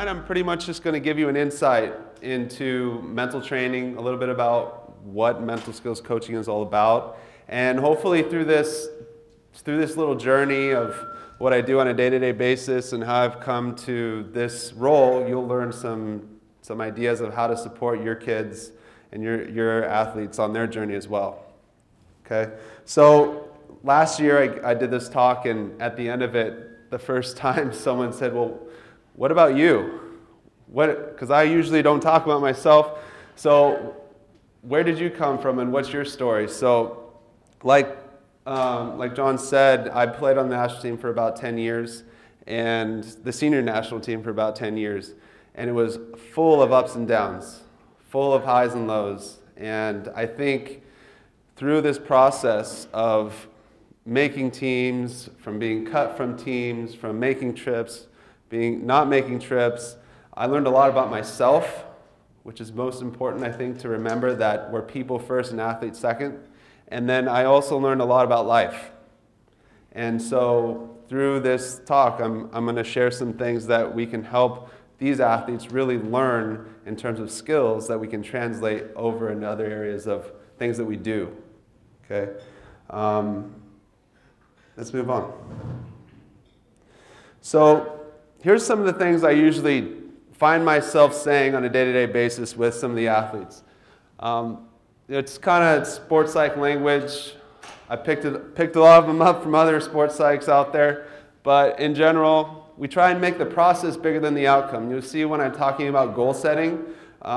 tonight I'm pretty much just going to give you an insight into mental training, a little bit about what mental skills coaching is all about, and hopefully through this little journey of what I do on a day-to-day basis and how I've come to this role, you'll learn some ideas of how to support your kids and your athletes on their journey as well. Okay, so last year I did this talk, and at the end of it, the first time someone said, well, what about you? Because I usually don't talk about myself, so where did you come from and what's your story? So like John said, I played on the national team for about 10 years and the senior national team for about 10 years. And it was full of ups and downs, full of highs and lows. And I think through this process of making teams, from being cut from teams, from making trips, not making trips, I learned a lot about myself, which is most important, I think, to remember that we're people first and athletes second. And then I also learned a lot about life. And so through this talk, I'm going to share some things that we can help these athletes really learn in terms of skills that we can translate over into other areas of things that we do. Okay? Let's move on. So here's some of the things I usually find myself saying on a day-to-day basis with some of the athletes. It's kind of sports-like language. I picked a lot of them up from other sports psychs out there, but in general, we try and make the process bigger than the outcome. You'll see when I'm talking about goal setting,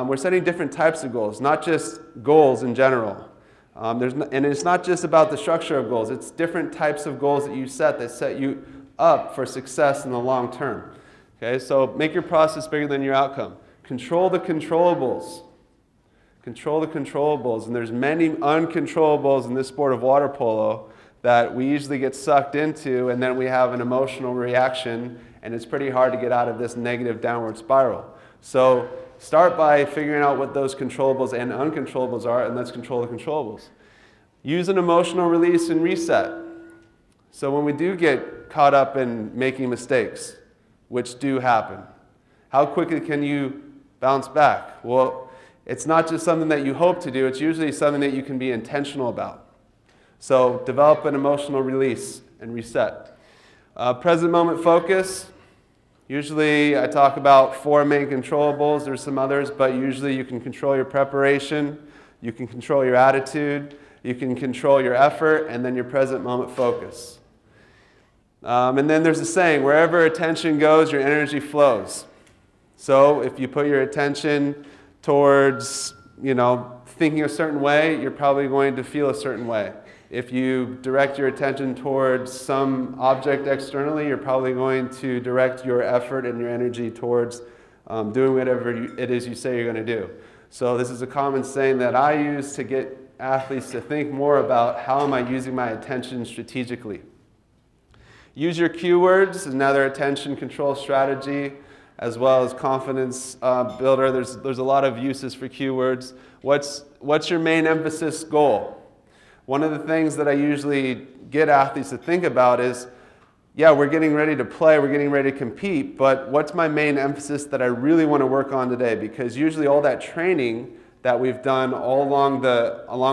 we're setting different types of goals, not just goals in general. And it's not just about the structure of goals. It's different types of goals that you set that set you up for success in the long term. Okay, so make your process bigger than your outcome. Control the controllables. Control the controllables. And there's many uncontrollables in this sport of water polo that we usually get sucked into, and then we have an emotional reaction, and it's pretty hard to get out of this negative downward spiral. So start by figuring out what those controllables and uncontrollables are, and let's control the controllables. Use an emotional release and reset. So when we do get caught up in making mistakes, which do happen, how quickly can you bounce back? Well, it's not just something that you hope to do, it's usually something that you can be intentional about. So develop an emotional release and reset. Present moment focus. Usually I talk about 4 main controllables. There's some others, but usually you can control your preparation, you can control your attitude, you can control your effort, and then your present moment focus. And then there's a saying, wherever attention goes, your energy flows. So if you put your attention towards, thinking a certain way, you're probably going to feel a certain way. If you direct your attention towards some object externally, you're probably going to direct your effort and your energy towards doing whatever it is you say you're going to do. So this is a common saying that I use to get athletes to think more about how am I using my attention strategically. Use your cue words, another attention control strategy, as well as confidence builder. There's a lot of uses for cue words. What's your main emphasis goal? One of the things that I usually get athletes to think about is, yeah, we're getting ready to play, we're getting ready to compete, but what's my main emphasis that I really want to work on today? Because usually all that training that we've done all along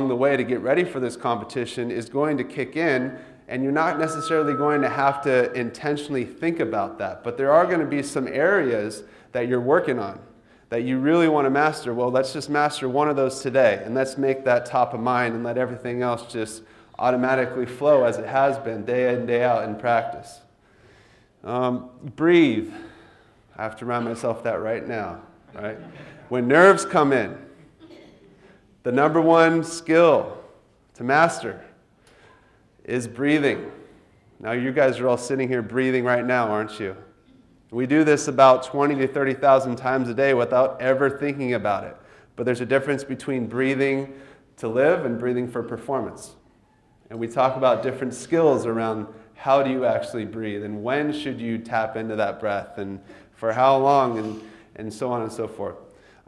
the way to get ready for this competition is going to kick in, and you're not necessarily going to have to intentionally think about that. But there are going to be some areas that you're working on that you really want to master. Well, let's just master one of those today, and let's make that top of mind and let everything else just automatically flow as it has been day in, day out in practice. Breathe. I have to remind myself that right now. Right? When nerves come in, the number one skill to master is breathing. Now you guys are all sitting here breathing right now, aren't you? We do this about 20 to 30,000 times a day without ever thinking about it. But there's a difference between breathing to live and breathing for performance. And we talk about different skills around how do you actually breathe and when should you tap into that breath and for how long and so on and so forth.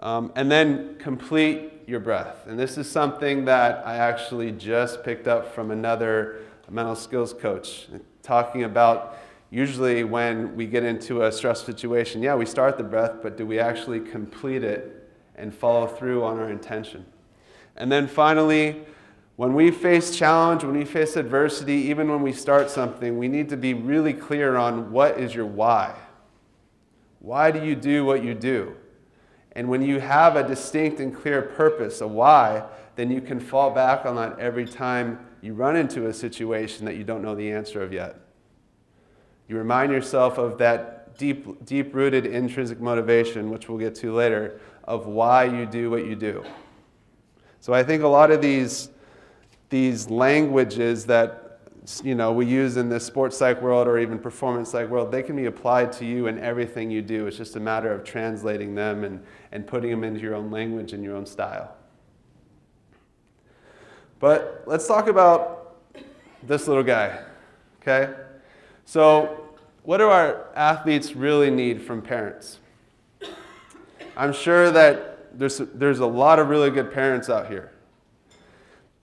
And then complete your breath. And this is something that I actually just picked up from another mental skills coach, talking about usually when we get into a stressful situation, yeah, we start the breath, but do we actually complete it and follow through on our intention? And then finally, when we face challenge, when we face adversity, even when we start something, we need to be really clear on what is your why. Why do you do what you do? And when you have a distinct and clear purpose, a why, then you can fall back on that every time you run into a situation that you don't know the answer of yet. You remind yourself of that deep-rooted intrinsic motivation, which we'll get to later, of why you do what you do. So I think a lot of these languages that we use in the sports psych world or even performance psych world, they can be applied to you in everything you do. It's just a matter of translating them and putting them into your own language and your own style. But let's talk about this little guy, okay? So what do our athletes really need from parents? I'm sure that there's a lot of really good parents out here.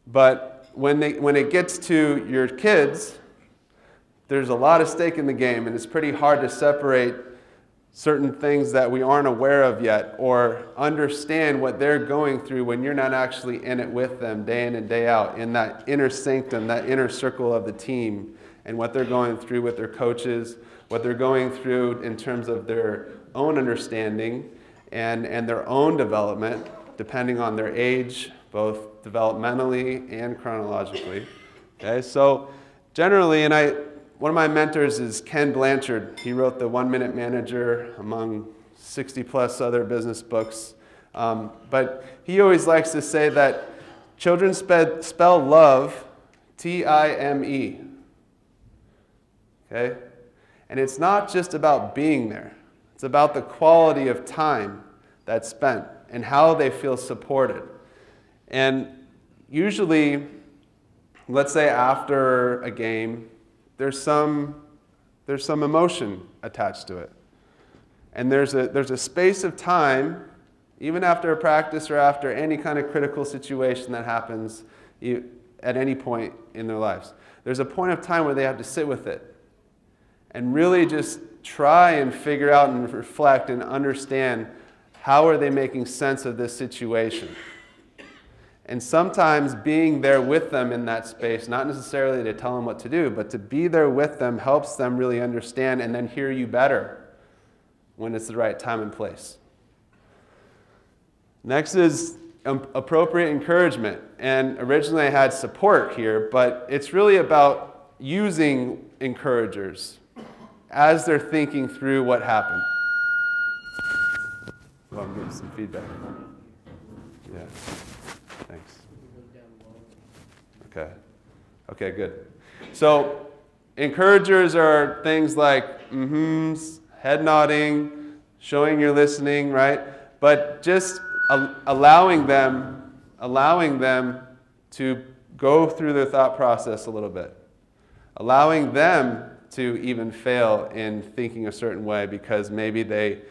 But when it gets to your kids, there's a lot of stake in the game, and it's pretty hard to separate certain things that we aren't aware of yet or understand what they're going through when you're not actually in it with them day in and day out, in that inner sanctum, that inner circle of the team, and what they're going through with their coaches, what they're going through in terms of their own understanding and their own development, depending on their age, both developmentally and chronologically. Okay, so generally, one of my mentors is Ken Blanchard. He wrote the 1 Minute Manager among 60 plus other business books. But he always likes to say that children spell love T-I-M-E. Okay? And it's not just about being there. It's about the quality of time that's spent and how they feel supported. And usually, let's say after a game, there's some emotion attached to it. And there's a space of time, even after a practice or after any kind of critical situation that happens at any point in their lives. There's a point of time where they have to sit with it and really just try and figure out and reflect and understand how are they making sense of this situation. And sometimes being there with them in that space, not necessarily to tell them what to do, but to be there with them helps them really understand and then hear you better when it's the right time and place. Next is appropriate encouragement. And originally I had support here, but it's really about using encouragers as they're thinking through what happened. Oh, I'm getting some feedback. Yeah. Thanks. Okay, good. So encouragers are things like mm-hms, head nodding, showing you're listening, right? But just allowing them to go through their thought process a little bit. Allowing them to even fail in thinking a certain way because maybe they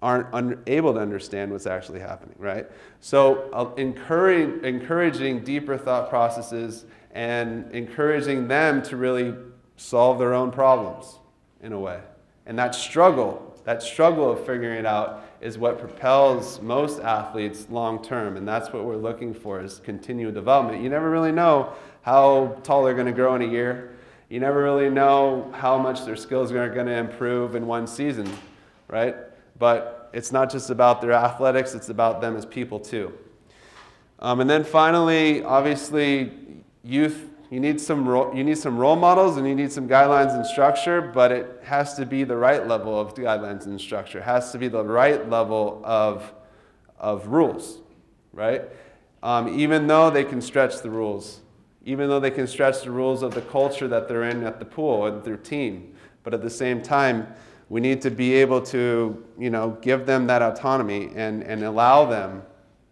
aren't able to understand what's actually happening, right? So encouraging deeper thought processes and encouraging them to really solve their own problems in a way. And that struggle of figuring it out is what propels most athletes long term, and that's what we're looking for is continual development. You never really know how tall they're going to grow in a year. You never really know how much their skills are going to improve in one season, right? But it's not just about their athletics, it's about them as people too. And then finally, obviously, youth, you need some role models and you need some guidelines and structure, but it has to be the right level of guidelines and structure. It has to be the right level of rules, right? Even though they can stretch the rules. Even though they can stretch the rules of the culture that they're in at the pool and their team. But at the same time, we need to be able to, give them that autonomy and allow them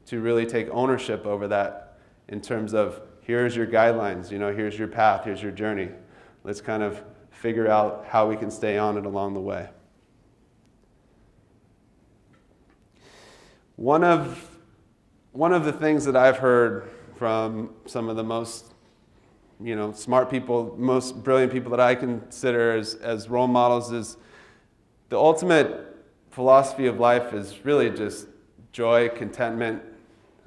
to really take ownership over that in terms of, here's your guidelines, here's your path, here's your journey. Let's kind of figure out how we can stay on it along the way. One of the things that I've heard from some of the most smart people, most brilliant people that I consider as role models, is the ultimate philosophy of life is really just joy, contentment.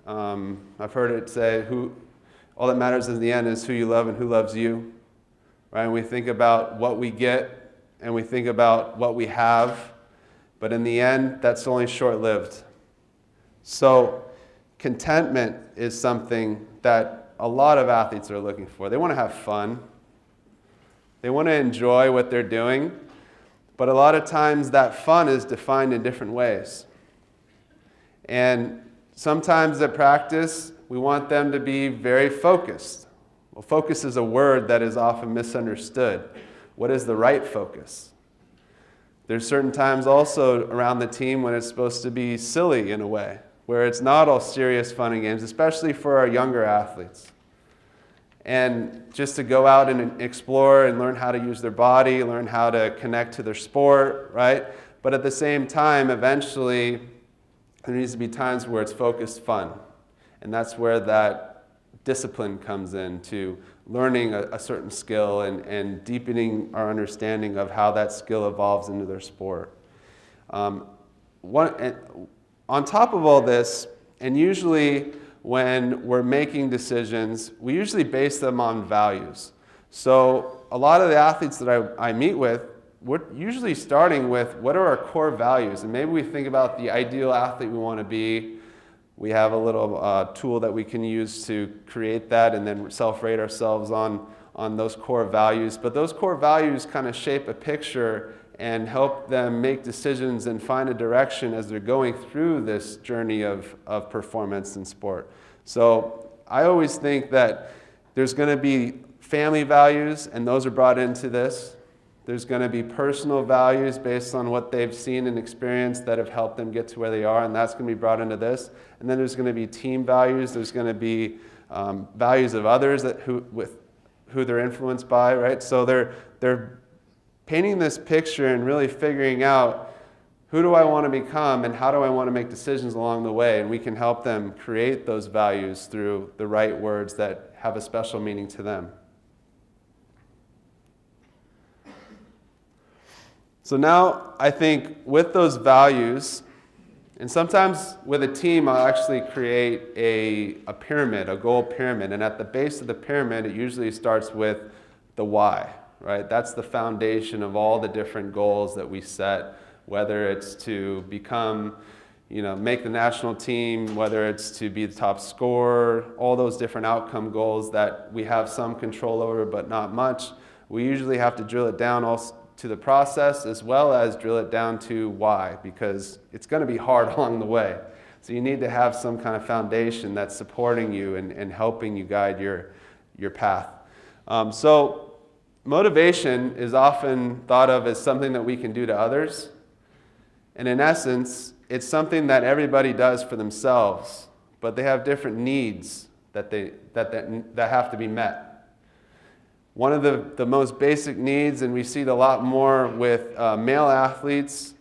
I've heard it say, all that matters in the end is who you love and who loves you. Right? And we think about what we get and we think about what we have, but in the end, that's only short-lived. So contentment is something that a lot of athletes are looking for. They want to have fun. They want to enjoy what they're doing, but a lot of times that fun is defined in different ways. And sometimes at practice, we want them to be very focused. Well, focus is a word that is often misunderstood. What is the right focus? There's certain times also around the team when it's supposed to be silly in a way, where it's not all serious fun and games, especially for our younger athletes. And just to go out and explore and learn how to use their body, learn how to connect to their sport, right? But at the same time, eventually, there needs to be times where it's focused fun. And that's where that discipline comes in, to learning a certain skill and deepening our understanding of how that skill evolves into their sport. On top of all this, and usually when we're making decisions, we usually base them on values. So a lot of the athletes that I meet with, we're usually starting with what are our core values, and maybe we think about the ideal athlete we want to be. We have a little tool that we can use to create that and then self-rate ourselves on those core values. But those core values kind of shape a picture and help them make decisions and find a direction as they're going through this journey of performance in sport. So I always think that there's going to be family values, and those are brought into this. There's going to be personal values based on what they've seen and experienced that have helped them get to where they are, and that's going to be brought into this. And then there's going to be team values. There's going to be values of others with who they're influenced by, right? So they're painting this picture and really figuring out who do I want to become and how do I want to make decisions along the way, and we can help them create those values through the right words that have a special meaning to them. So now I think with those values, and sometimes with a team I'll actually create a pyramid, a goal pyramid, and at the base of the pyramid it usually starts with the why, right? That's the foundation of all the different goals that we set, whether it's to become, make the national team, whether it's to be the top scorer, all those different outcome goals that we have some control over but not much. We usually have to drill it down also to the process as well as drill it down to why, because it's going to be hard along the way. So you need to have some kind of foundation that's supporting you and helping you guide your path. So motivation is often thought of as something that we can do to others. And in essence, it's something that everybody does for themselves, but they have different needs that have to be met. One of the most basic needs, and we see it a lot more with male athletes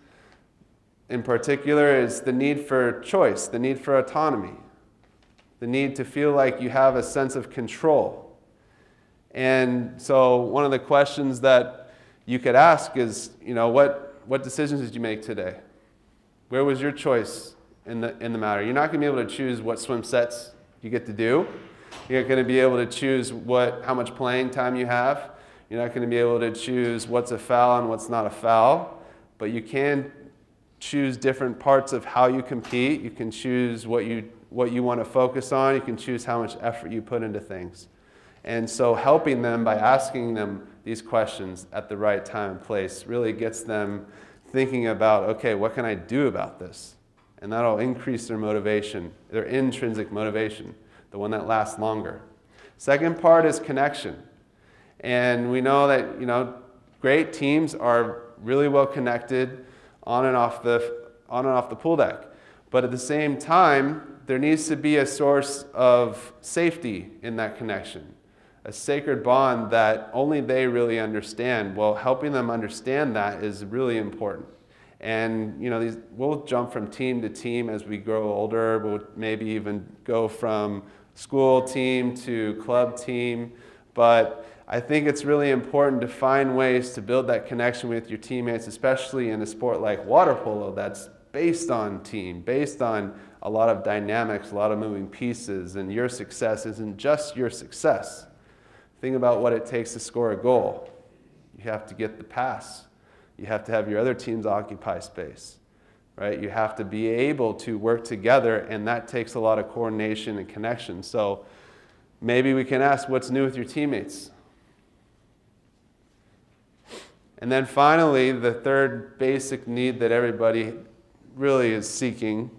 in particular, is the need for choice, the need for autonomy, the need to feel like you have a sense of control. And so one of the questions that you could ask is, what decisions did you make today? Where was your choice in the matter? You're not going to be able to choose what swim sets you get to do. You're not going to be able to choose how much playing time you have. You're not going to be able to choose what's a foul and what's not a foul. But you can choose different parts of how you compete. You can choose what you want to focus on. You can choose how much effort you put into things. And so helping them by asking them these questions at the right time and place really gets them thinking about, okay, what can I do about this? And that'll increase their motivation, their intrinsic motivation, the one that lasts longer. Second part is connection. And we know that, great teams are really well connected on and off the pool deck. But at the same time, there needs to be a source of safety in that connection, a sacred bond that only they really understand. Well, helping them understand that is really important. And we'll jump from team to team as we grow older. We'll maybe even go from school team to club team. But I think it's really important to find ways to build that connection with your teammates, especially in a sport like water polo that's based on team, based on a lot of dynamics, a lot of moving pieces, and your success isn't just your success. Think about what it takes to score a goal. You have to get the pass. You have to have your other teams occupy space, right? You have to be able to work together, and that takes a lot of coordination and connection. So maybe we can ask, what's new with your teammates? And then finally, the third basic need that everybody really is seeking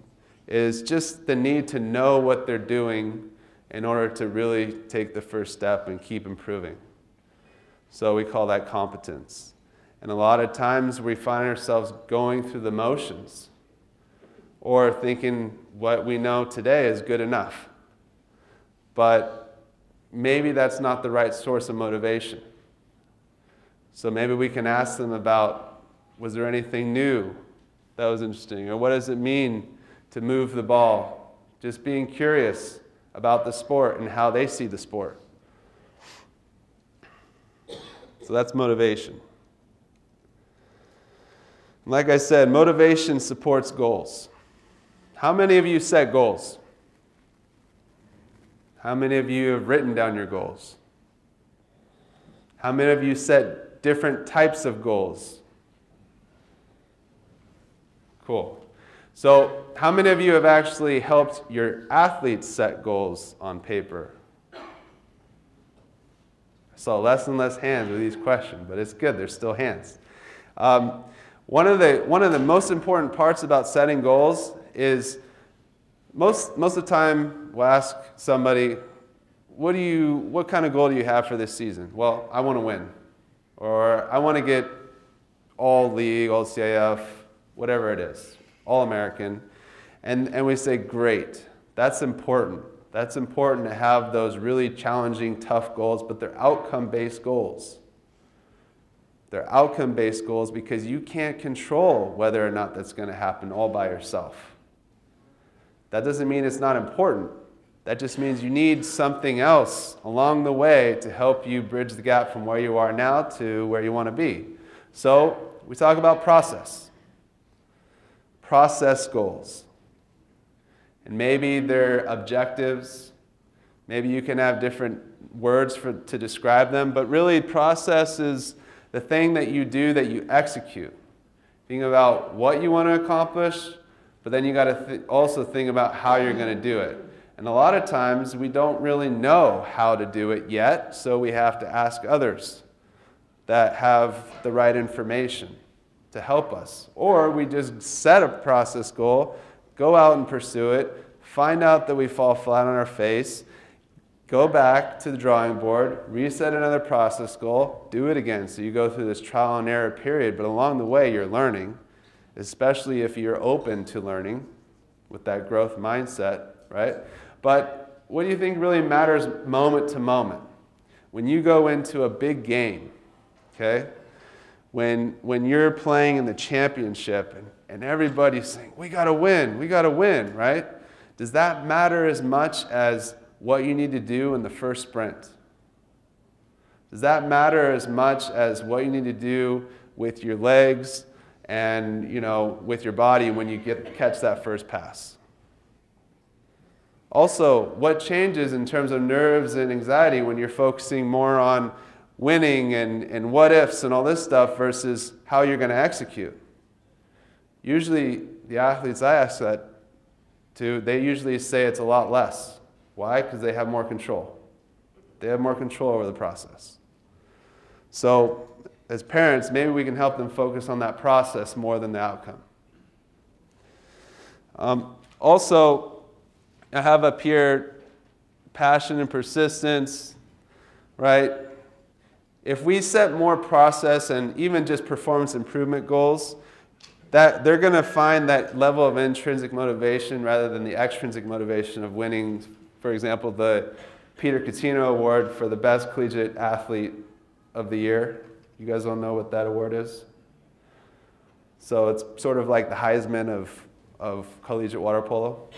is just the need to know what they're doing in order to really take the first step and keep improving. So we call that competence. And a lot of times we find ourselves going through the motions or thinking what we know today is good enough. But maybe that's not the right source of motivation. So maybe we can ask them about, was there anything new that was interesting? Or what does it mean to move the ball? Just being curious about the sport and how they see the sport. So that's motivation. Like I said, motivation supports goals. How many of you set goals? How many of you have written down your goals? How many of you set different types of goals? Cool. So how many of you have actually helped your athletes set goals on paper? I saw less and less hands with each question, but it's good. There's still hands. One of the most important parts about setting goals is most of the time we'll ask somebody, what kind of goal do you have for this season? Well, I want to win. Or I want to get all league, all CIF, whatever it is, all American. And we say, great, that's important. That's important to have those really challenging, tough goals, but they're outcome-based goals. They're outcome-based goals because you can't control whether or not that's going to happen all by yourself. That doesn't mean it's not important. That just means you need something else along the way to help you bridge the gap from where you are now to where you want to be. So we talk about process. Process goals. And maybe they're objectives. Maybe you can have different words to describe them. But really, process is the thing that you do that you execute. Think about what you want to accomplish, but then you got to also think about how you're going to do it. And a lot of times we don't really know how to do it yet, so we have to ask others that have the right information to help us. Or we just set a process goal, go out and pursue it, find out that we fall flat on our face, go back to the drawing board, reset another process goal, do it again. So you go through this trial and error period, but along the way you're learning, especially if you're open to learning with that growth mindset, right? But what do you think really matters moment to moment? When you go into a big game, okay? When you're playing in the championship and everybody's saying, we gotta win, right? Does that matter as much as what you need to do in the first sprint? Does that matter as much as what you need to do with your legs and with your body when you catch that first pass? Also, what changes in terms of nerves and anxiety when you're focusing more on winning and what ifs and all this stuff versus how you're going to execute? Usually, the athletes I ask that to, they usually say it's a lot less. Why? Because they have more control. They have more control over the process. So, as parents, maybe we can help them focus on that process more than the outcome. Also, I have up here passion and persistence, right? If we set more process and even just performance improvement goals, that they're going to find that level of intrinsic motivation rather than the extrinsic motivation of winning, for example, the Peter Catino Award for the best collegiate athlete of the year. You guys all know what that award is? So it's sort of like the Heisman of collegiate water polo.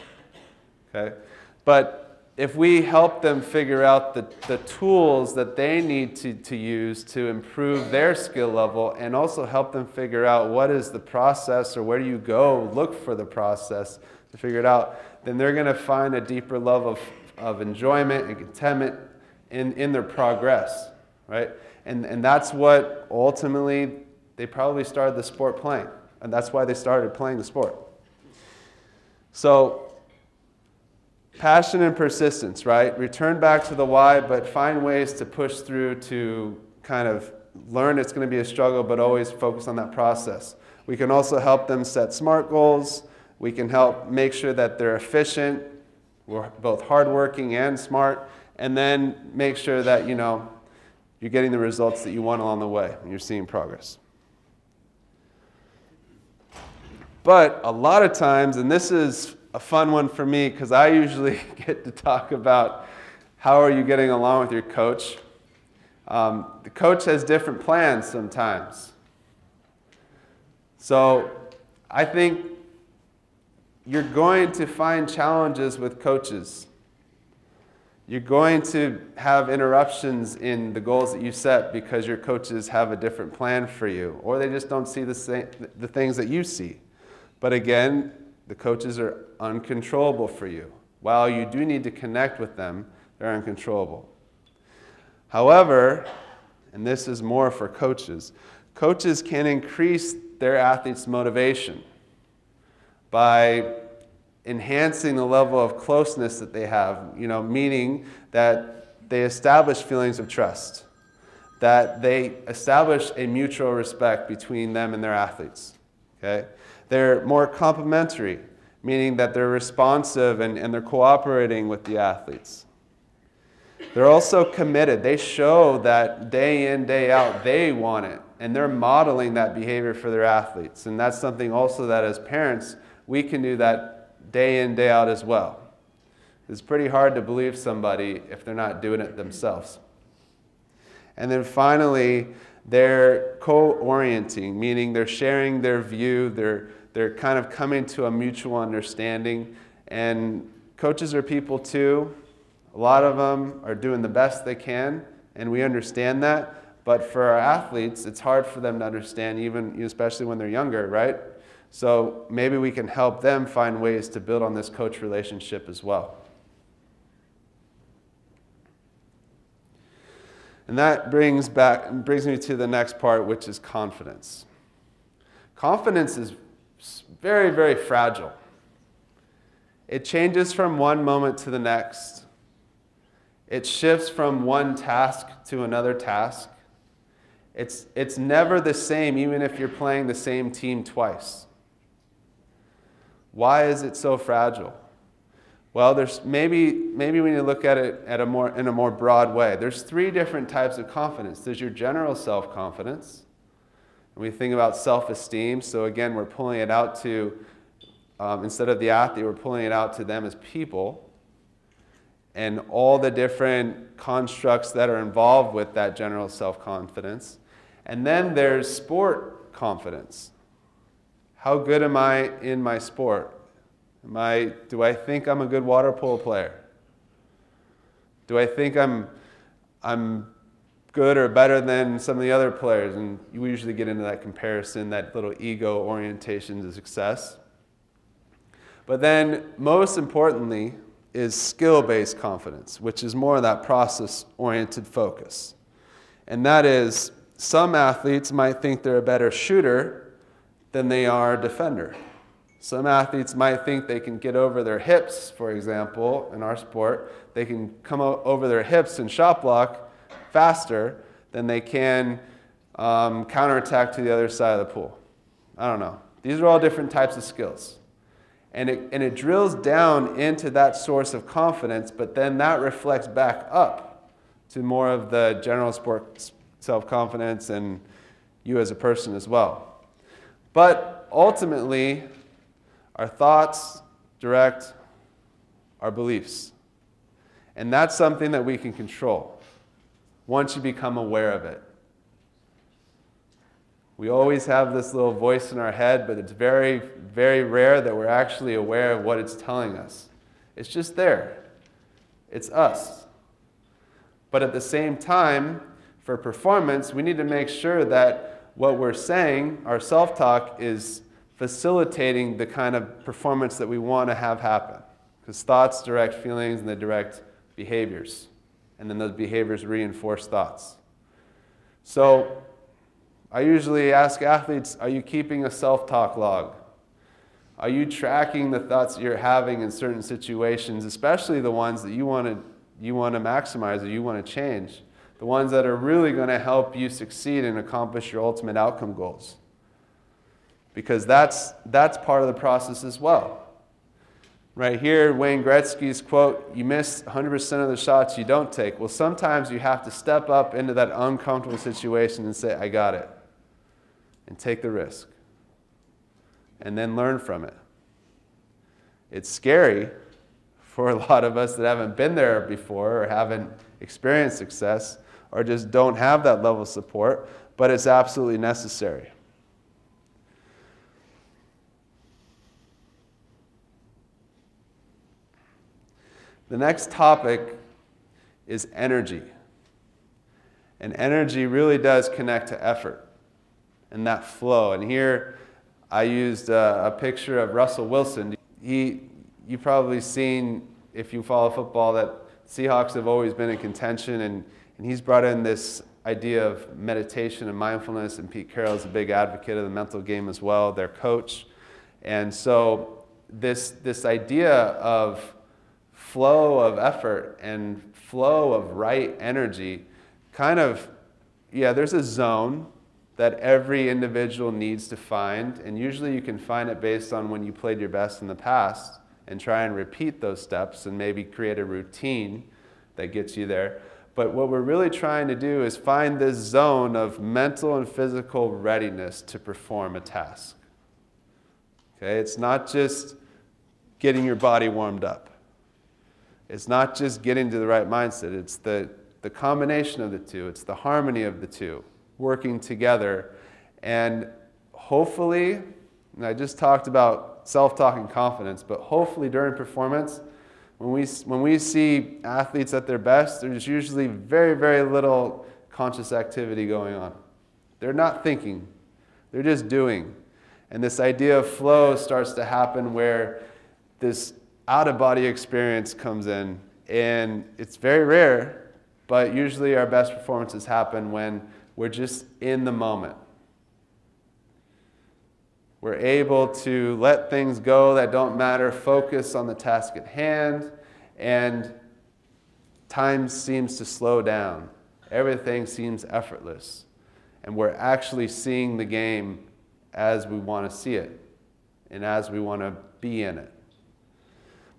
Okay? But if we help them figure out the tools that they need to use to improve their skill level, and also help them figure out what is the process or where do you go look for the process to figure it out, then they're going to find a deeper level of enjoyment and contentment in their progress, right? And that's what ultimately they probably started the sport playing. And that's why they started playing the sport. So, passion and persistence, right? Return back to the why, but find ways to push through to kind of learn it's going to be a struggle, but always focus on that process. We can also help them set SMART goals. We can help make sure that they're efficient, we're both hardworking and smart, and then make sure that, you're getting the results that you want along the way and you're seeing progress. But a lot of times, and this is a fun one for me because I usually get to talk about how are you getting along with your coach. The coach has different plans sometimes. So I think you're going to find challenges with coaches. You're going to have interruptions in the goals that you set because your coaches have a different plan for you, or they just don't see the things that you see. But again, the coaches are uncontrollable for you. While you do need to connect with them, they're uncontrollable. However, and this is more for coaches, coaches can increase their athletes' motivation by enhancing the level of closeness that they have, meaning that they establish feelings of trust, that they establish a mutual respect between them and their athletes. Okay? They're more complementary, meaning that they're responsive and they're cooperating with the athletes. They're also committed. They show that day in, day out, they want it, and they're modeling that behavior for their athletes. And that's something also that as parents, we can do that day in, day out as well. It's pretty hard to believe somebody if they're not doing it themselves. And then finally, they're co-orienting, meaning they're sharing their view, they're kind of coming to a mutual understanding. And coaches are people too. A lot of them are doing the best they can, and we understand that. But for our athletes, it's hard for them to understand, even especially when they're younger, right? So maybe we can help them find ways to build on this coach relationship as well. And that brings me to the next part, which is confidence. Confidence is very, very fragile. It changes from one moment to the next. It shifts from one task to another task. It's never the same, even if you're playing the same team twice. Why is it so fragile? Well, there's maybe we need to look at it in a more broad way. There's three different types of confidence. There's your general self-confidence. And we think about self-esteem. So again, we're pulling it out to, instead of the athlete, we're pulling it out to them as people. And all the different constructs that are involved with that general self-confidence. And then there's sport confidence. How good am I in my sport? Do I think I'm a good water polo player? Do I think I'm good or better than some of the other players? And we usually get into that comparison, that little ego orientation to success. But then, most importantly, is skill-based confidence, which is more of that process-oriented focus. And that is, some athletes might think they're a better shooter than they are a defender. Some athletes might think they can get over their hips, for example, in our sport. They can come over their hips and shot block faster than they can counterattack to the other side of the pool. I don't know. These are all different types of skills. And it drills down into that source of confidence, but then that reflects back up to more of the general sport self-confidence and you as a person as well. But ultimately, our thoughts direct our beliefs. And that's something that we can control once you become aware of it. We always have this little voice in our head, but it's very, very rare that we're actually aware of what it's telling us. It's just there. It's us. But at the same time, for performance, we need to make sure that what we're saying, our self-talk, is facilitating the kind of performance that we want to have happen. Because thoughts direct feelings and they direct behaviors. And then those behaviors reinforce thoughts. So I usually ask athletes, are you keeping a self-talk log? Are you tracking the thoughts that you're having in certain situations, especially the ones that you want to maximize or you want to change? The ones that are really going to help you succeed and accomplish your ultimate outcome goals. Because that's part of the process as well. Right here, Wayne Gretzky's quote, you miss 100% of the shots you don't take. Well, sometimes you have to step up into that uncomfortable situation and say, I got it. And take the risk. And then learn from it. It's scary for a lot of us that haven't been there before or haven't experienced success or just don't have that level of support, but it's absolutely necessary. The next topic is energy. And energy really does connect to effort and that flow. And here I used a picture of Russell Wilson. You've probably seen, if you follow football, that Seahawks have always been in contention, and he's brought in this idea of meditation and mindfulness, and Pete Carroll is a big advocate of the mental game as well, their coach. And so this idea of flow of effort and flow of right energy kind of, there's a zone that every individual needs to find, and usually you can find it based on when you played your best in the past and try and repeat those steps and maybe create a routine that gets you there. But what we're really trying to do is find this zone of mental and physical readiness to perform a task. Okay, it's not just getting your body warmed up. It's not just getting to the right mindset. It's the combination of the two. It's the harmony of the two working together. And hopefully, and I just talked about self-talk and confidence, but hopefully during performance, when we see athletes at their best, there's usually very, very little conscious activity going on. They're not thinking. They're just doing. And this idea of flow starts to happen where this out-of-body experience comes in. And it's very rare, but usually our best performances happen when we're just in the moment. We're able to let things go that don't matter, focus on the task at hand, and time seems to slow down. Everything seems effortless. And we're actually seeing the game as we want to see it and as we want to be in it.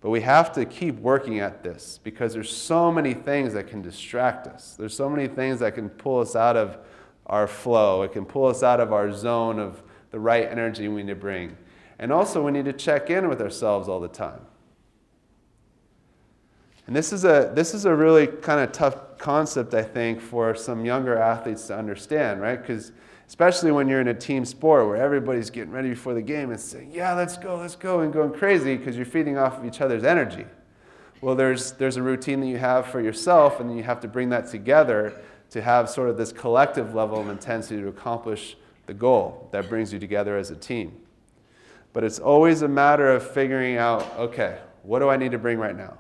But we have to keep working at this because there's so many things that can distract us. There's so many things that can pull us out of our flow. It can pull us out of our zone of the right energy we need to bring. And also we need to check in with ourselves all the time. And this is a really kind of tough concept, I think, for some younger athletes to understand, right? Because especially when you're in a team sport where everybody's getting ready before the game and saying, yeah, let's go, and going crazy because you're feeding off of each other's energy. Well, there's a routine that you have for yourself, and then you have to bring that together to have sort of this collective level of intensity to accomplish the goal that brings you together as a team. But it's always a matter of figuring out, okay, what do I need to bring right now?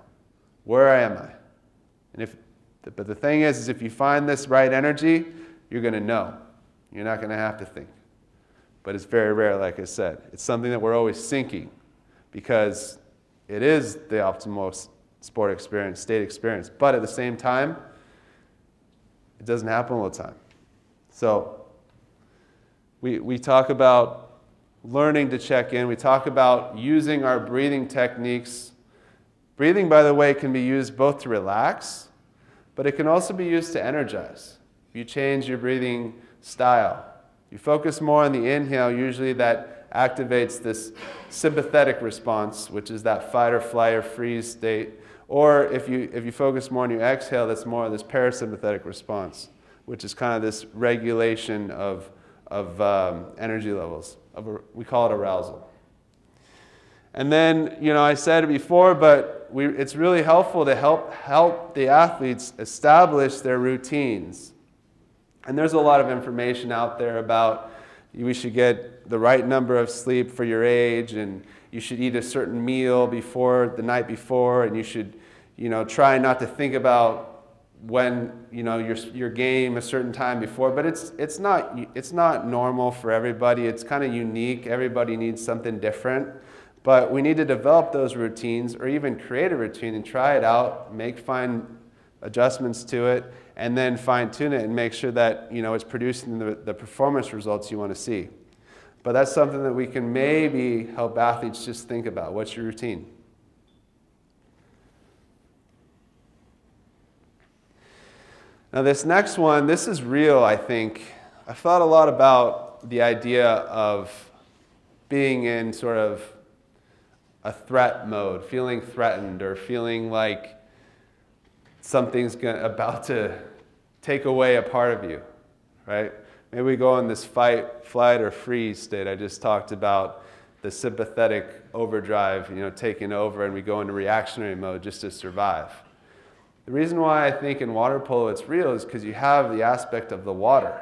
Where am I? But the thing is if you find this right energy, you're going to know. You're not going to have to think. But it's very rare, like I said. It's something that we're always syncing because it is the optimal sport experience, state experience. But at the same time, it doesn't happen all the time. So we talk about learning to check in. We talk about using our breathing techniques. Breathing, by the way, can be used both to relax, but it can also be used to energize. If you change your breathing style, you focus more on the inhale, usually that activates this sympathetic response, which is that fight or flight or freeze state. Or if you focus more on your exhale, that's more of this parasympathetic response, which is kind of this regulation of energy levels. We call it arousal. And then, I said it before, but it's really helpful to help the athletes establish their routines. And there's a lot of information out there about we should get the right number of sleep for your age, and you should eat a certain meal before the night before, and you should, try not to think about when your game a certain time before. But it's not normal for everybody. It's kind of unique. Everybody needs something different. But we need to develop those routines, or even create a routine and try it out, make fine adjustments to it, and then fine-tune it and make sure that it's producing the performance results you want to see. But that's something that we can maybe help athletes just think about. What's your routine? Now this next one, this is real, I think. I've thought a lot about the idea of being in sort of a threat mode, feeling threatened, or feeling like something's about to take away a part of you, right? Maybe we go in this fight, flight, or freeze state. I just talked about the sympathetic overdrive, taking over, and we go into reactionary mode just to survive. The reason why I think in water polo it's real is because you have the aspect of the water.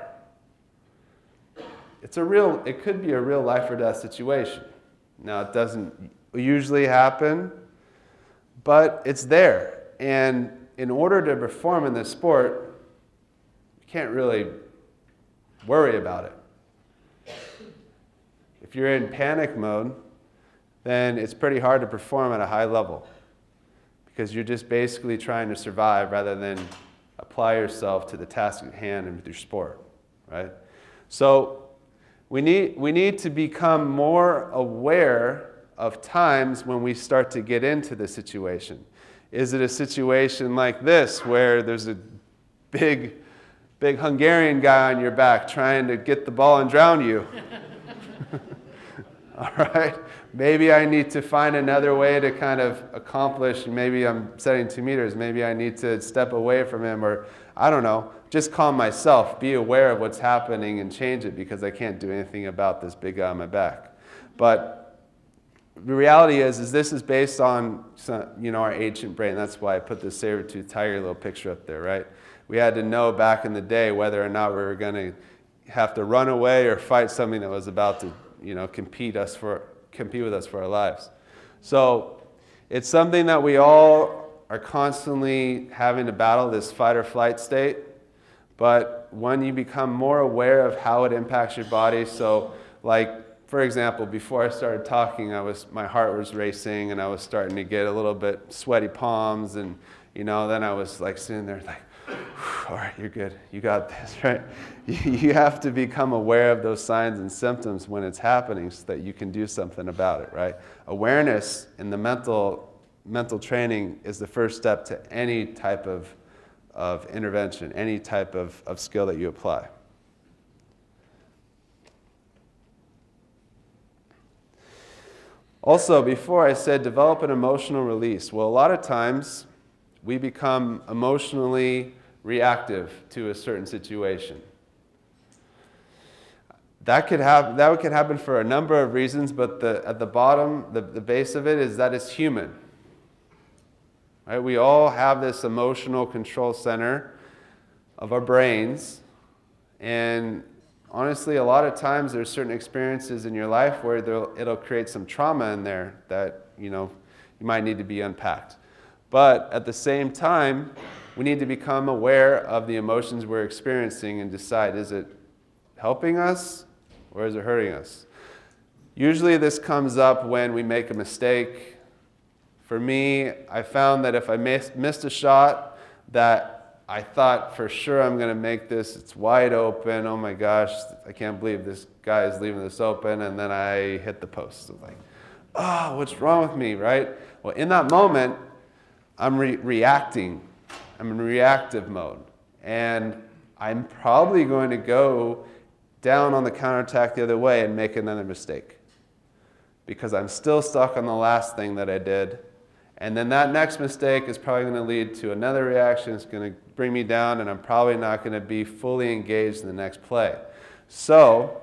It could be a real life or death situation. Now, it doesn't usually happen, but it's there. And in order to perform in this sport, you can't really worry about it. If you're in panic mode, then it's pretty hard to perform at a high level, because you're just basically trying to survive rather than apply yourself to the task at hand with your sport, right? So we need to become more aware of times when we start to get into the situation. Is it a situation like this where there's a big Hungarian guy on your back trying to get the ball and drown you? All right, maybe I need to find another way to kind of accomplish. Maybe I'm setting 2 meters. Maybe I need to step away from him, or I don't know, just calm myself, be aware of what's happening and change it, because I can't do anything about this big guy on my back. But the reality is this is based on our ancient brain. That's why I put this saber-toothed tiger little picture up there, right? We had to know back in the day whether or not we were going to have to run away or fight something that was about to compete with us for our lives. So it's something that we all are constantly having to battle, this fight or flight state. But when you become more aware of how it impacts your body, so like, for example, before I started talking, my heart was racing, and I was starting to get a little bit sweaty palms, and then I was like sitting there like, all right, you're good, you got this, right? You have to become aware of those signs and symptoms when it's happening so that you can do something about it, right? Awareness in the mental training is the first step to any type of intervention, any type of skill that you apply. Also, before I said develop an emotional release. Well, a lot of times we become emotionally reactive to a certain situation. That could happen for a number of reasons, but at the bottom, the base of it is that it's human. Right? We all have this emotional control center of our brains, and honestly, a lot of times there's certain experiences in your life where it'll create some trauma in there that you might need to be unpacked. But at the same time, we need to become aware of the emotions we're experiencing and decide, is it helping us or is it hurting us? Usually this comes up when we make a mistake. For me, I found that if I missed a shot that I thought for sure I'm going to make this, it's wide open, oh my gosh, I can't believe this guy is leaving this open, and then I hit the post. I'm like, oh, what's wrong with me, right? Well, in that moment, I'm reacting. I'm in reactive mode. And I'm probably going to go down on the counterattack the other way and make another mistake, because I'm still stuck on the last thing that I did. And then that next mistake is probably going to lead to another reaction. It's going to bring me down, and I'm probably not going to be fully engaged in the next play. So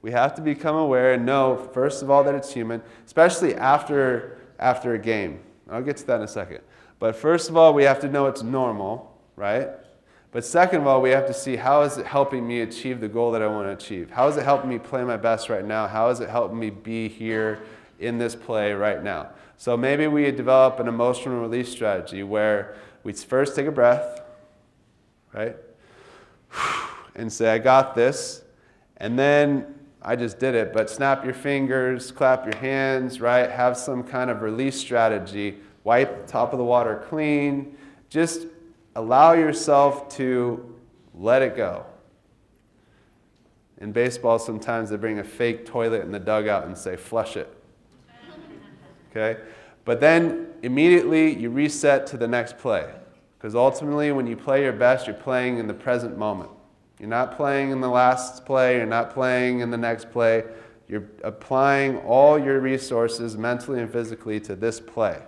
we have to become aware and know, first of all, that it's human, especially after a game. I'll get to that in a second. But first of all, we have to know it's normal, right? But second of all, we have to see, how is it helping me achieve the goal that I want to achieve? How is it helping me play my best right now? How is it helping me be here in this play right now? So maybe we develop an emotional release strategy where we first take a breath, right? And say, I got this. And then I just did it, but snap your fingers, clap your hands, right? Have some kind of release strategy. Wipe the top of the water clean. Just allow yourself to let it go. In baseball, sometimes they bring a fake toilet in the dugout and say, flush it. Okay? But then immediately you reset to the next play. Because ultimately, when you play your best, you're playing in the present moment. You're not playing in the last play. You're not playing in the next play. You're applying all your resources mentally and physically to this play.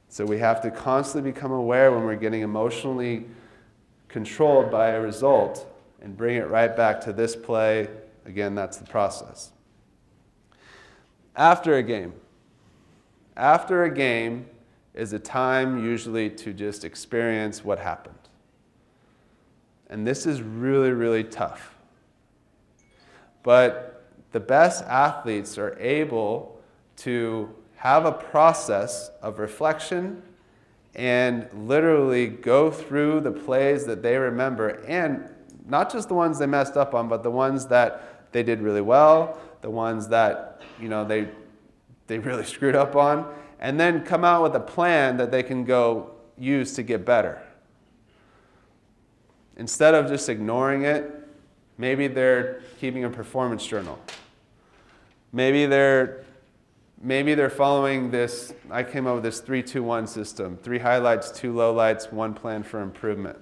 So we have to constantly become aware when we're getting emotionally controlled by a result and bring it right back to this play. Again, that's the process. After a game. After a game is a time usually to just experience what happened. And this is really, really tough. But the best athletes are able to have a process of reflection and literally go through the plays that they remember, and not just the ones they messed up on, but the ones that they did really well, the ones that they really screwed up on, and then come out with a plan that they can go use to get better. Instead of just ignoring it, maybe they're keeping a performance journal. Maybe they're following this, I came up with this 3-2-1 system. 3 highlights, 2 lowlights, 1 plan for improvement.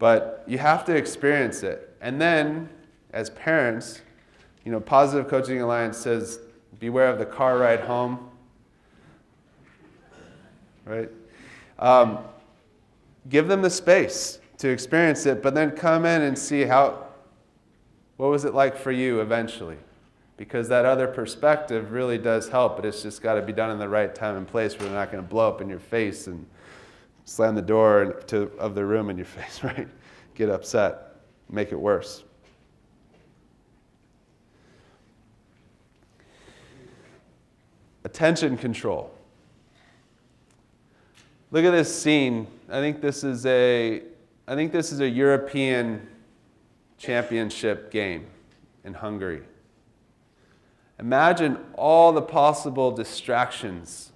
But you have to experience it. And then, as parents, Positive Coaching Alliance says, beware of the car ride home. Right? Give them the space to experience it, but then come in and see what was it like for you eventually? Because that other perspective really does help, but it's just got to be done in the right time and place where they're not going to blow up in your face and slam the door of the room in your face, right? Get upset, make it worse. Attention control. Look at this scene. I think this is a European championship game in Hungary. Imagine all the possible distractions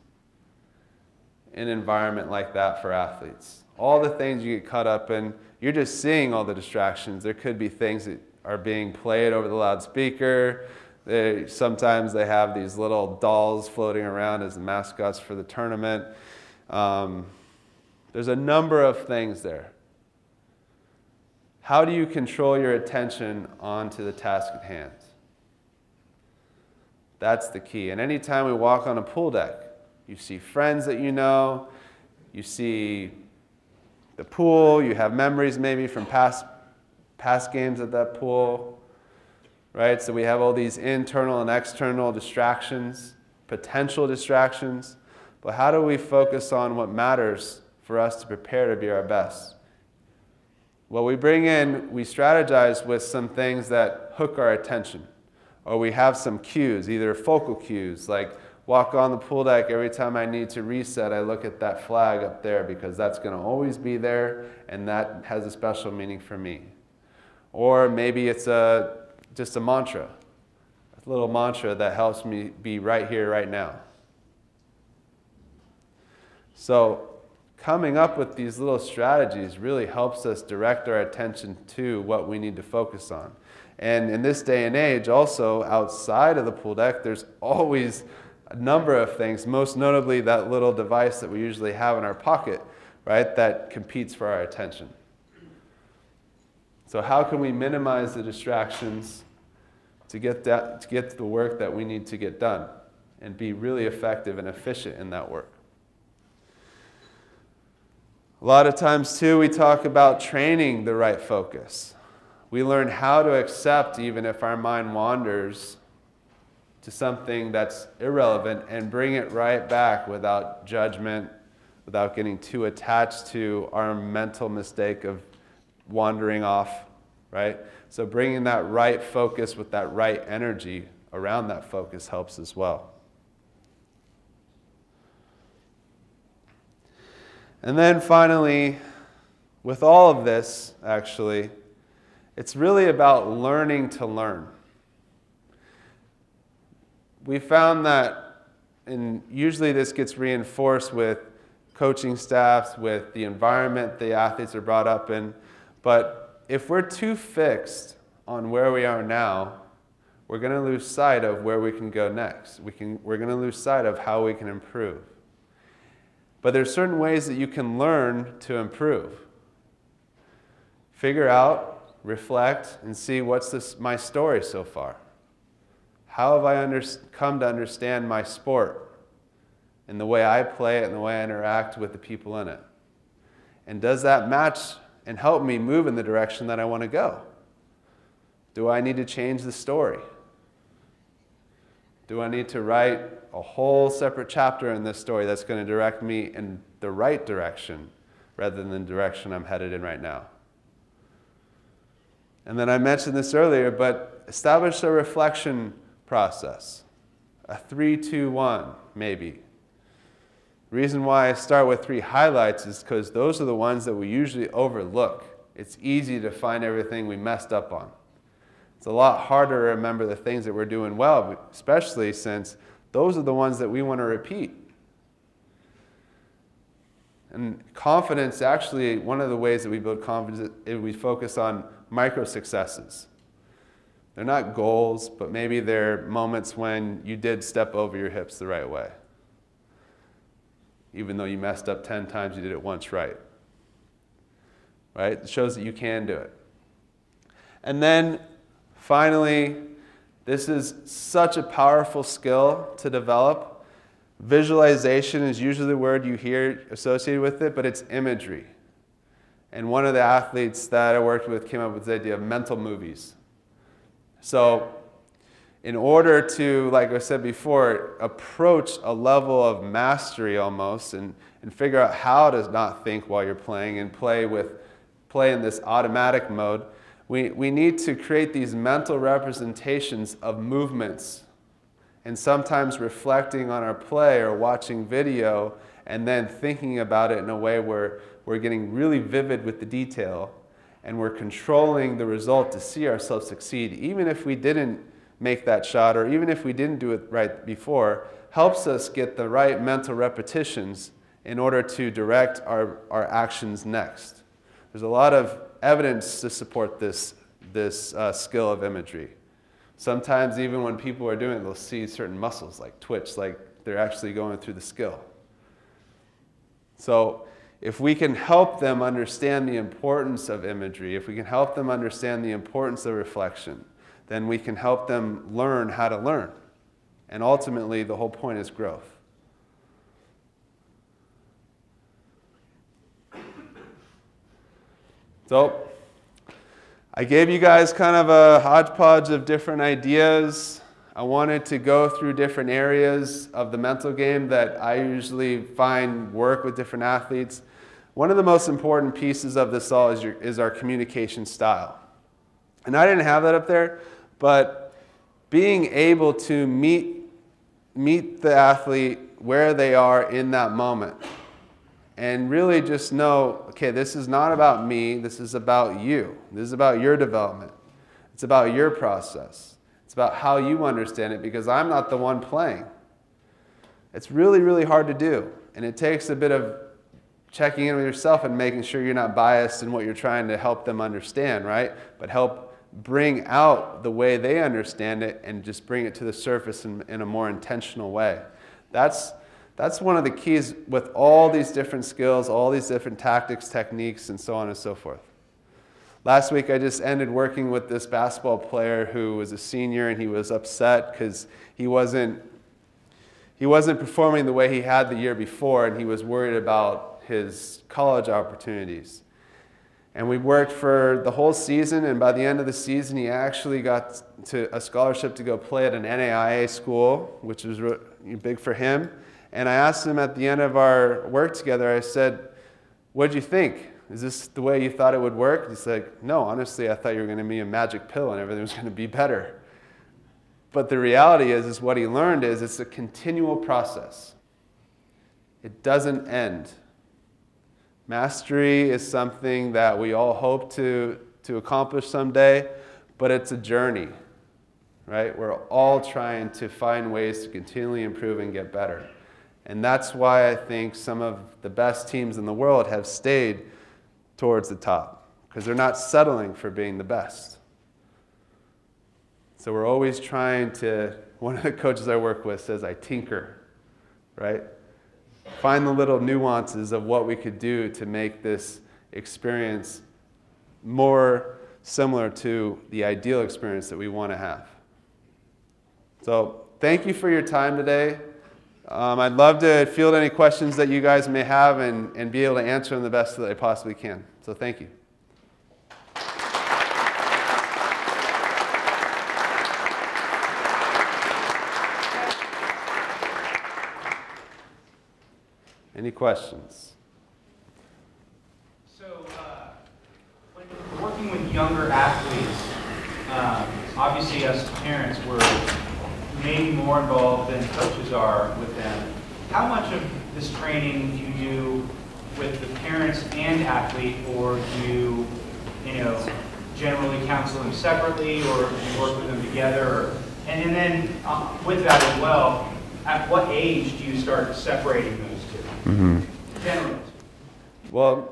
in an environment like that for athletes. All the things you get caught up in, you're just seeing all the distractions. There could be things that are being played over the loudspeaker. Sometimes they have these little dolls floating around as the mascots for the tournament. There's a number of things there. How do you control your attention onto the task at hand? That's the key. And anytime we walk on a pool deck, you see friends that you know, you see the pool, you have memories maybe from past games at that pool, right? So we have all these internal and external distractions, potential distractions. But how do we focus on what matters for us to prepare to be our best? Well, we strategize with some things that hook our attention. Or we have some cues, either focal cues, like walk on the pool deck, every time I need to reset, I look at that flag up there because that's going to always be there and that has a special meaning for me. Or maybe it's just a mantra, a little mantra that helps me be right here, right now. So coming up with these little strategies really helps us direct our attention to what we need to focus on. And in this day and age, also outside of the pool deck, there's always a number of things, most notably that little device that we usually have in our pocket, right, that competes for our attention. So how can we minimize the distractions to get to the work that we need to get done and be really effective and efficient in that work? A lot of times, too, we talk about training the right focus. We learn how to accept, even if our mind wanders, to something that's irrelevant and bring it right back without judgment, without getting too attached to our mental mistake of wandering off, right? So bringing that right focus with that right energy around that focus helps as well. And then finally, with all of this, actually, it's really about learning to learn. We found that, and usually this gets reinforced with coaching staffs, with the environment the athletes are brought up in, but if we're too fixed on where we are now, we're going to lose sight of where we can go next. We're going to lose sight of how we can improve. But there's certain ways that you can learn to improve. Figure out, reflect, and see what's my story so far. How have I come to understand my sport and the way I play it and the way I interact with the people in it? And does that match and help me move in the direction that I want to go? Do I need to change the story? Do I need to write a whole separate chapter in this story that's going to direct me in the right direction rather than the direction I'm headed in right now? And then I mentioned this earlier, but establish a reflection process. A 3-2-1, maybe. The reason why I start with 3 highlights is because those are the ones that we usually overlook. It's easy to find everything we messed up on. It's a lot harder to remember the things that we're doing well, especially since those are the ones that we want to repeat. And confidence, actually, one of the ways that we build confidence is we focus on micro successes. They're not goals, but maybe they're moments when you did step over your hips the right way. Even though you messed up 10 times, you did it once right. Right? It shows that you can do it. And then, finally, this is such a powerful skill to develop. Visualization is usually the word you hear associated with it, but it's imagery. And one of the athletes that I worked with came up with the idea of mental movies. So in order to, like I said before, approach a level of mastery almost and figure out how to not think while you're playing and play in this automatic mode, we need to create these mental representations of movements and sometimes reflecting on our play or watching video and then thinking about it in a way where we're getting really vivid with the detail and we're controlling the result to see ourselves succeed, even if we didn't make that shot or even if we didn't do it right before, helps us get the right mental repetitions in order to direct our actions next. There's a lot of evidence to support this skill of imagery. Sometimes even when people are doing it, they'll see certain muscles like twitch, like they're actually going through the skill. So if we can help them understand the importance of imagery, if we can help them understand the importance of reflection, then we can help them learn how to learn. And ultimately, the whole point is growth. So I gave you guys kind of a hodgepodge of different ideas. I wanted to go through different areas of the mental game that I usually find work with different athletes. One of the most important pieces of this all is our communication style. And I didn't have that up there, but being able to meet the athlete where they are in that moment. And really just know, okay, this is not about me, this is about you. This is about your development. It's about your process. It's about how you understand it because I'm not the one playing. It's really, really hard to do. And it takes a bit of checking in with yourself and making sure you're not biased in what you're trying to help them understand, right? But help bring out the way they understand it and just bring it to the surface in a more intentional way. That's one of the keys with all these different skills, all these different tactics, techniques, and so on and so forth. Last week I just ended working with this basketball player who was a senior and he was upset because he wasn't performing the way he had the year before and he was worried about his college opportunities. And we worked for the whole season, and by the end of the season, he actually got a scholarship to go play at an NAIA school, which was big for him. And I asked him at the end of our work together, I said, "What'd you think? Is this the way you thought it would work?" He's like, "No, honestly, I thought you were going to be a magic pill and everything was going to be better." But the reality is what he learned is it's a continual process. It doesn't end. Mastery is something that we all hope to accomplish someday, but it's a journey, right? We're all trying to find ways to continually improve and get better. And that's why I think some of the best teams in the world have stayed towards the top, because they're not settling for being the best. So we're always trying to, one of the coaches I work with says, I tinker, right? Find the little nuances of what we could do to make this experience more similar to the ideal experience that we want to have. So thank you for your time today. I'd love to field any questions that you guys may have and be able to answer them the best that I possibly can. So thank you. Any questions? So, when working with younger athletes, obviously as parents, we're maybe more involved than coaches are with them. How much of this training do you do with the parents and athlete, or do you generally counsel them separately, or do you work with them together? And then with that as well, at what age do you start separating those two? Generally. Well,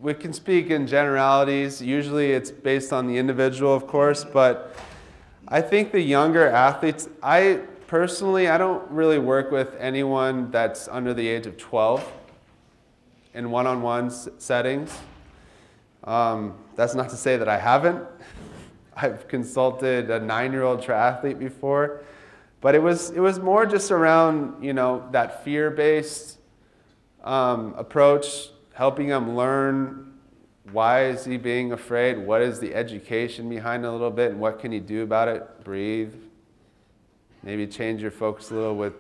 we can speak in generalities. Usually it's based on the individual, of course, but I think the younger athletes, I don't really work with anyone that's under the age of 12 in one-on-one settings. That's not to say that I haven't. I've consulted a 9-year-old triathlete before, but it was more just around, that fear-based approach, helping them learn why is he being afraid, what is the education behind it a little bit, and what can he do about it. Breathe. Maybe change your focus a little with,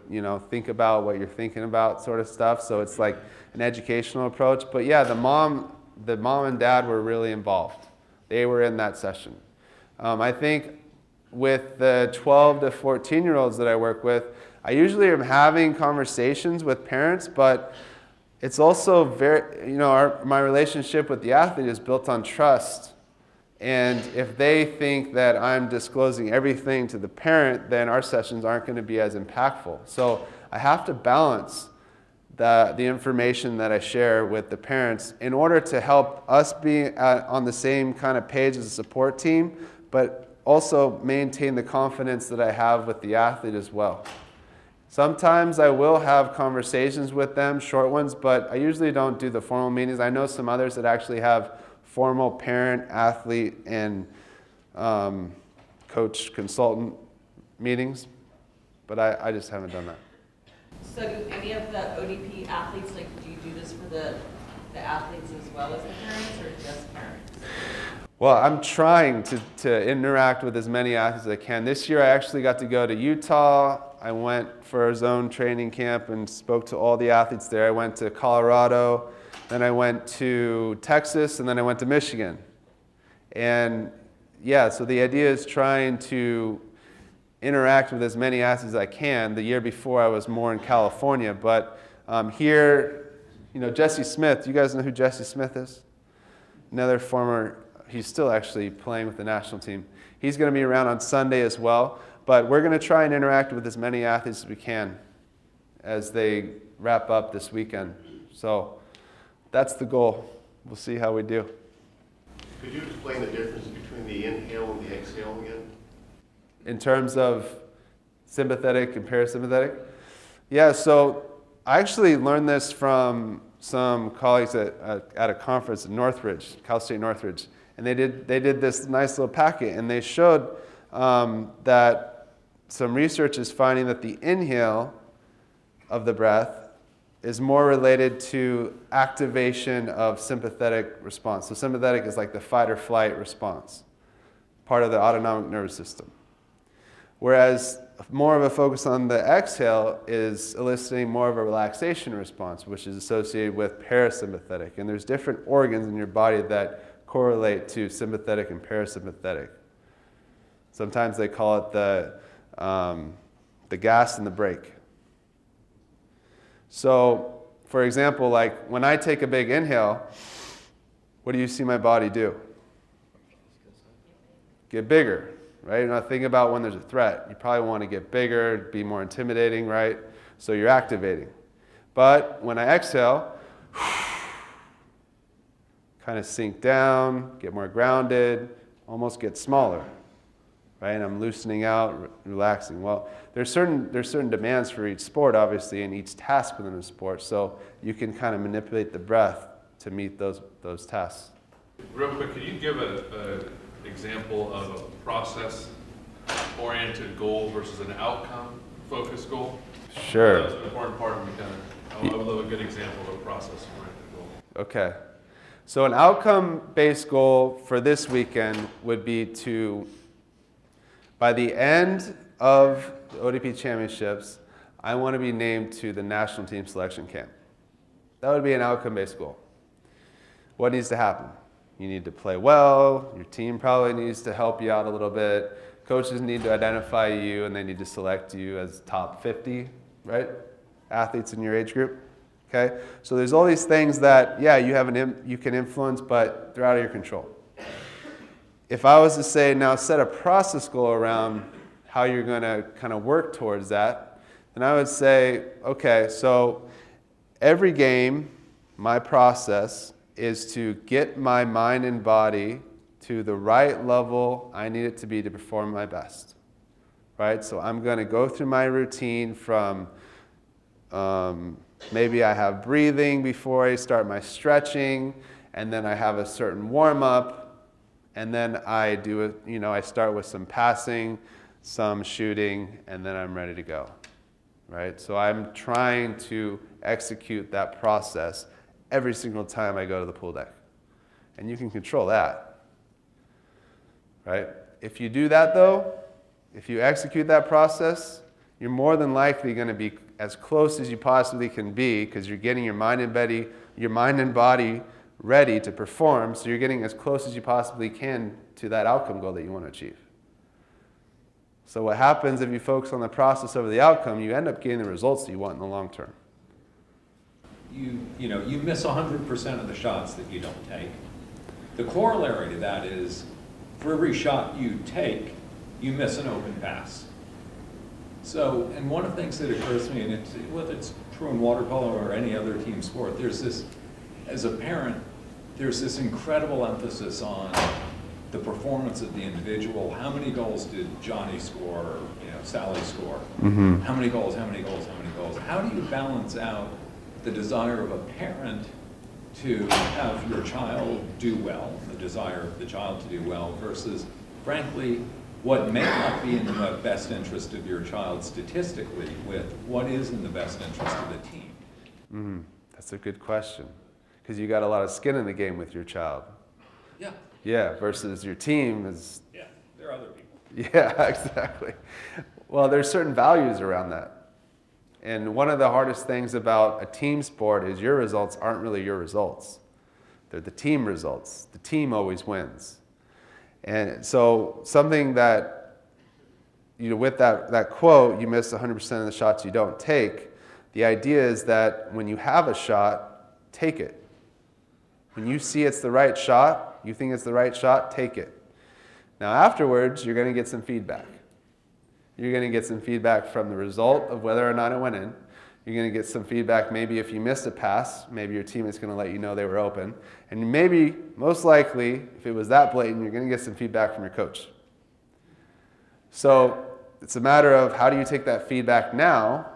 think about what you're thinking about sort of stuff. So it's like an educational approach. But yeah, the mom and dad were really involved. They were in that session. I think with the 12 to 14-year-olds that I work with, I usually am having conversations with parents, but it's also very, my relationship with the athlete is built on trust. And if they think that I'm disclosing everything to the parent, then our sessions aren't going to be as impactful. So I have to balance the information that I share with the parents in order to help us be on the same kind of page as a support team, but also maintain the confidence that I have with the athlete as well. Sometimes I will have conversations with them, short ones, but I usually don't do the formal meetings. I know some others that actually have formal parent, athlete, and coach, consultant meetings, but I just haven't done that. So do any of the ODP athletes, do you do this for the athletes as well as the parents, or just parents? Well, I'm trying to interact with as many athletes as I can. This year I actually got to go to Utah. I went for a zone training camp and spoke to all the athletes there. I went to Colorado, then I went to Texas, and then I went to Michigan. And yeah, so the idea is trying to interact with as many athletes as I can. The year before I was more in California, but here, Jesse Smith, you guys know who Jesse Smith is? Another former, he's still actually playing with the national team. He's going to be around on Sunday as well. But we're going to try and interact with as many athletes as we can as they wrap up this weekend. So that's the goal. We'll see how we do. Could you explain the difference between the inhale and the exhale again? In terms of sympathetic and parasympathetic? Yeah, so I actually learned this from some colleagues at a conference at Northridge, Cal State Northridge. And they did this nice little packet, and they showed that some research is finding that the inhale of the breath is more related to activation of sympathetic response. So sympathetic is like the fight or flight response, part of the autonomic nervous system. Whereas more of a focus on the exhale is eliciting more of a relaxation response, which is associated with parasympathetic. And there's different organs in your body that correlate to sympathetic and parasympathetic. Sometimes they call it the gas and the brake. So, for example, like when I take a big inhale, what do you see my body do? Get bigger, right? Now think about when there's a threat. You probably want to get bigger, be more intimidating, right? So you're activating. But when I exhale, kind of sink down, get more grounded, almost get smaller, right? And I'm loosening out, relaxing. Well, there's certain demands for each sport, obviously, and each task within a sport. So you can kind of manipulate the breath to meet those tasks. Real quick, could you give an example of a process-oriented goal versus an outcome-focused goal? Sure. That's an important part of me. I would love a good example of a process-oriented goal. Okay. So an outcome-based goal for this weekend would be to, by the end of the ODP Championships, I want to be named to the national team selection camp. That would be an outcome-based goal. What needs to happen? You need to play well. Your team probably needs to help you out a little bit. Coaches need to identify you, and they need to select you as top 50, right? Athletes in your age group. Okay? So there's all these things that, yeah, you can influence, but they're out of your control. If I was to say, now set a process goal around how you're going to kind of work towards that, then I would say, okay, so every game, my process is to get my mind and body to the right level I need it to be to perform my best, right? So I'm going to go through my routine from maybe I have breathing before I start my stretching, and then I have a certain warm-up, and then I do I start with some passing, some shooting, and then I'm ready to go, right? So I'm trying to execute that process every single time I go to the pool deck. And you can control that, right? If you do that though, if you execute that process, you're more than likely going to be as close as you possibly can be because you're getting your mind and body ready to perform, so you're getting as close as you possibly can to that outcome goal that you want to achieve. So what happens if you focus on the process over the outcome, you end up getting the results that you want in the long term. You miss 100% of the shots that you don't take. The corollary to that is, for every shot you take, you miss an open pass. So, and one of the things that occurs to me, and whether it's true in water polo or any other team sport, there's this, as a parent, there's this incredible emphasis on the performance of the individual. How many goals did Johnny score, or, Sally score? Mm-hmm. How many goals, how many goals, how many goals? How do you balance out the desire of a parent to have your child do well, the desire of the child to do well, versus, frankly, what may not be in the best interest of your child statistically with what is in the best interest of the team? Mm, that's a good question, because you got a lot of skin in the game with your child. Yeah. Yeah, versus your team is... Yeah, there are other people. Yeah, exactly. Well, there's certain values around that. And one of the hardest things about a team sport is your results aren't really your results. They're the team results. The team always wins. And so something that, with that quote, you miss 100% of the shots you don't take, the idea is that when you have a shot, take it. When you see it's the right shot, you think it's the right shot, take it. Now afterwards, you're going to get some feedback. You're going to get some feedback from the result of whether or not it went in. You're going to get some feedback maybe if you missed a pass. Maybe your teammate's going to let you know they were open. And maybe, most likely, if it was that blatant, you're going to get some feedback from your coach. So it's a matter of how do you take that feedback now,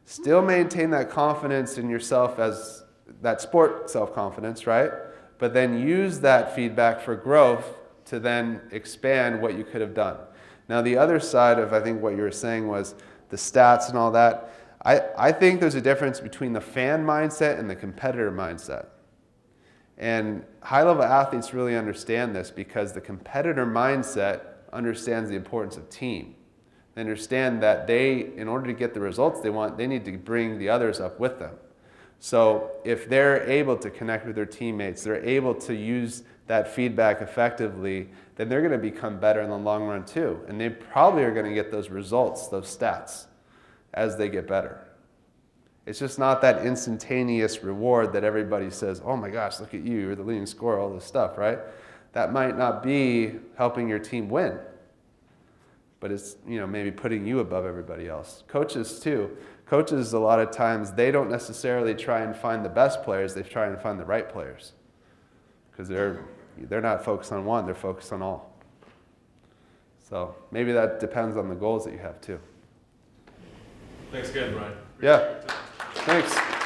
still maintain that confidence in yourself as that sport self-confidence, right? But then use that feedback for growth to then expand what you could have done. Now the other side of, I think, what you were saying was the stats and all that. I think there's a difference between the fan mindset and the competitor mindset. And high-level athletes really understand this because the competitor mindset understands the importance of team. They understand that in order to get the results they want, they need to bring the others up with them. So if they're able to connect with their teammates, they're able to use that feedback effectively, then they're going to become better in the long run too. And they probably are going to get those results, those stats, as they get better. It's just not that instantaneous reward that everybody says, oh my gosh, look at you, you're the leading scorer, all this stuff, right? That might not be helping your team win, but it's maybe putting you above everybody else. Coaches too. Coaches, a lot of times, they don't necessarily try and find the best players, they try and find the right players. Because they're not focused on one, they're focused on all. So maybe that depends on the goals that you have too. Thanks again, Brian. Yeah, thanks.